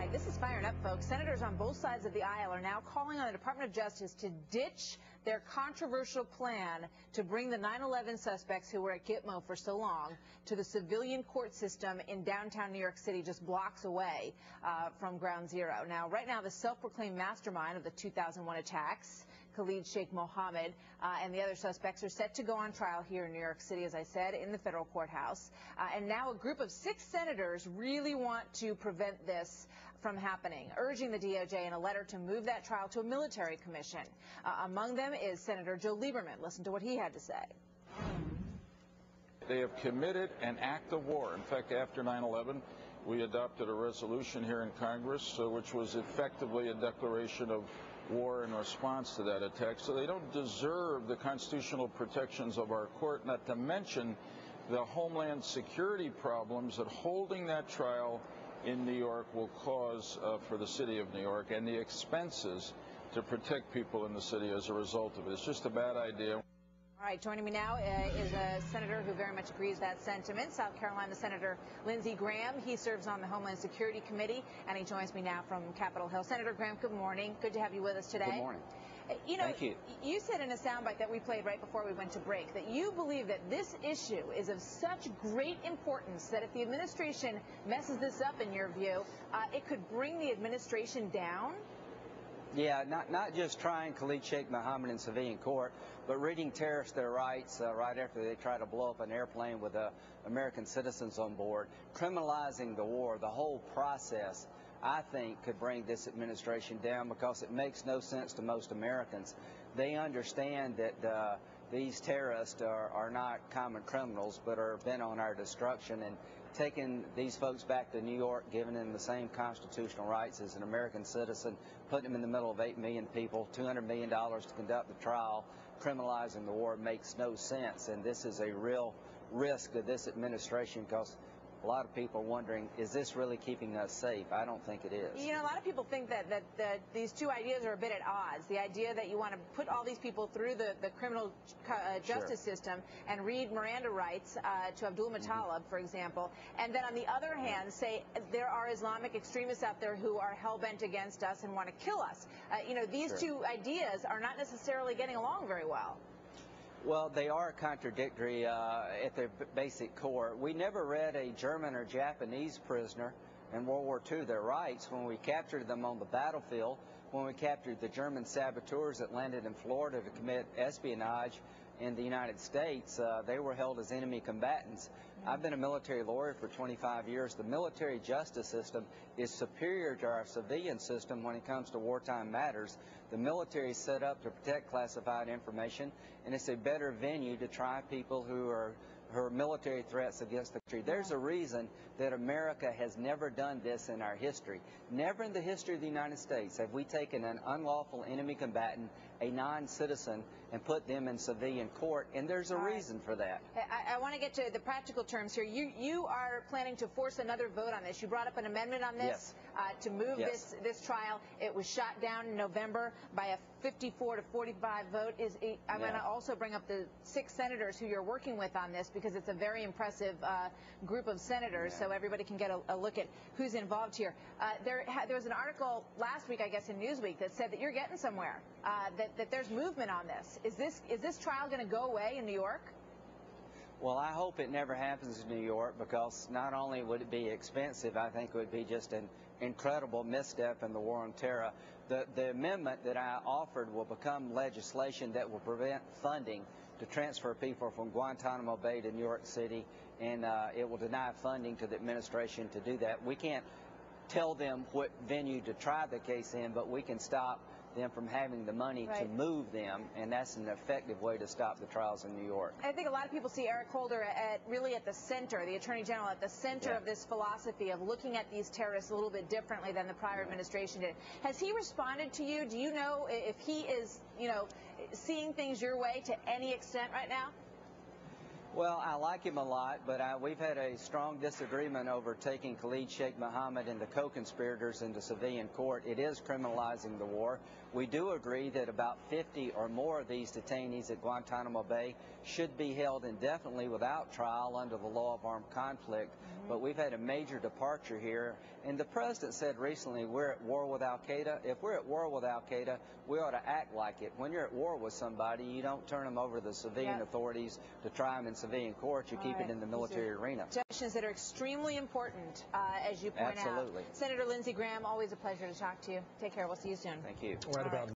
right, this is firing up, folks. Senators on both sides of the aisle are now calling on the Department of Justice to ditch their controversial plan to bring the 9/11 suspects who were at Gitmo for so long to the civilian court system in downtown New York City, just blocks away from Ground Zero. Now, right now, the self-proclaimed mastermind of the 2001 attacks, Khalid Sheikh Mohammed, and the other suspects are set to go on trial here in New York City, as I said, in the federal courthouse. And now a group of 6 senators really want to prevent this from happening, urging the DOJ in a letter to move that trial to a military commission. Among them is Senator Joe Lieberman. Listen to what he had to say. They have committed an act of war. In fact, after 9/11, we adopted a resolution here in Congress, which was effectively a declaration of war in response to that attack. So they don't deserve the constitutional protections of our court, not to mention the homeland security problems that holding that trial in New York will cause for the city of New York, and the expenses to protect people in the city as a result of it. It's just a bad idea. All right, joining me now is a senator who very much agrees that sentiment, South Carolina Senator Lindsey Graham. He serves on the Homeland Security Committee, and he joins me now from Capitol Hill. Senator Graham, good morning. Good to have you with us today. Good morning. You know, Thank you. You said in a soundbite that we played right before we went to break that you believe that this issue is of such great importance that if the administration messes this up, in your view, it could bring the administration down. Yeah, not just trying Khalid Sheikh Mohammed in civilian court, but reading terrorists their rights right after they try to blow up an airplane with American citizens on board, criminalizing the war, the whole process, I think could bring this administration down because it makes no sense to most Americans. They understand that these terrorists are not common criminals, but are bent on our destruction, and taking these folks back to New York, giving them the same constitutional rights as an American citizen, putting them in the middle of 8 million people, $200 million to conduct the trial, criminalizing the war makes no sense. And this is a real risk of this administration because a lot of people are wondering, is this really keeping us safe? I don't think it is. You know, a lot of people think that these two ideas are a bit at odds. The idea that you want to put all these people through the criminal justice system and read Miranda rights to Abdulmutallab, for example, and then on the other hand say there are Islamic extremists out there who are hell-bent against us and want to kill us. You know, these two ideas are not necessarily getting along very well. Well, they are contradictory at their basic core. We never read a German or Japanese prisoner in World War II their rights when we captured them on the battlefield, when we captured the German saboteurs that landed in Florida to commit espionage in the United States. They were held as enemy combatants. I've been a military lawyer for 25 years. The military justice system is superior to our civilian system when it comes to wartime matters. The military is set up to protect classified information, and it's a better venue to try people who are military threats against the country. There's a reason that America has never done this in our history. Never in the history of the United States have we taken an unlawful enemy combatant, a non-citizen, and put them in civilian court, and there's a reason for that. I want to get to the practical terms here. You are planning to force another vote on this. You brought up an amendment on this to move this trial. It was shot down in November by a 54 to 45 vote. I'm going to also bring up the 6 senators who you're working with on this because it's a very impressive group of senators, so everybody can get a look at who's involved here. There was an article last week, I guess, in Newsweek that said that you're getting somewhere, that there's movement on this. Is this trial going to go away in New York? Well, I hope it never happens in New York because not only would it be expensive, I think it would be just an incredible misstep in the war on terror. The amendment that I offered will become legislation that will prevent funding to transfer people from Guantanamo Bay to New York City, and it will deny funding to the administration to do that. We can't tell them what venue to try the case in, but we can stop them from having the money to move them, and that's an effective way to stop the trials in New York. I think a lot of people see Eric Holder really at the center, the Attorney General at the center of this philosophy of looking at these terrorists a little bit differently than the prior administration did. Has he responded to you? Do you know if he is, seeing things your way to any extent right now? Well, I like him a lot, but we've had a strong disagreement over taking Khalid Sheikh Mohammed and the co-conspirators into civilian court. It is criminalizing the war. We do agree that about 50 or more of these detainees at Guantanamo Bay should be held indefinitely without trial under the law of armed conflict. But we've had a major departure here. And the president said recently, we're at war with Al-Qaeda. If we're at war with Al-Qaeda, we ought to act like it. When you're at war with somebody, you don't turn them over to the civilian authorities to try them in civilian court. You keep it in the military arena. Suggestions that are extremely important, as you point out. Absolutely. Senator Lindsey Graham, always a pleasure to talk to you. Take care. We'll see you soon. Thank you. Right about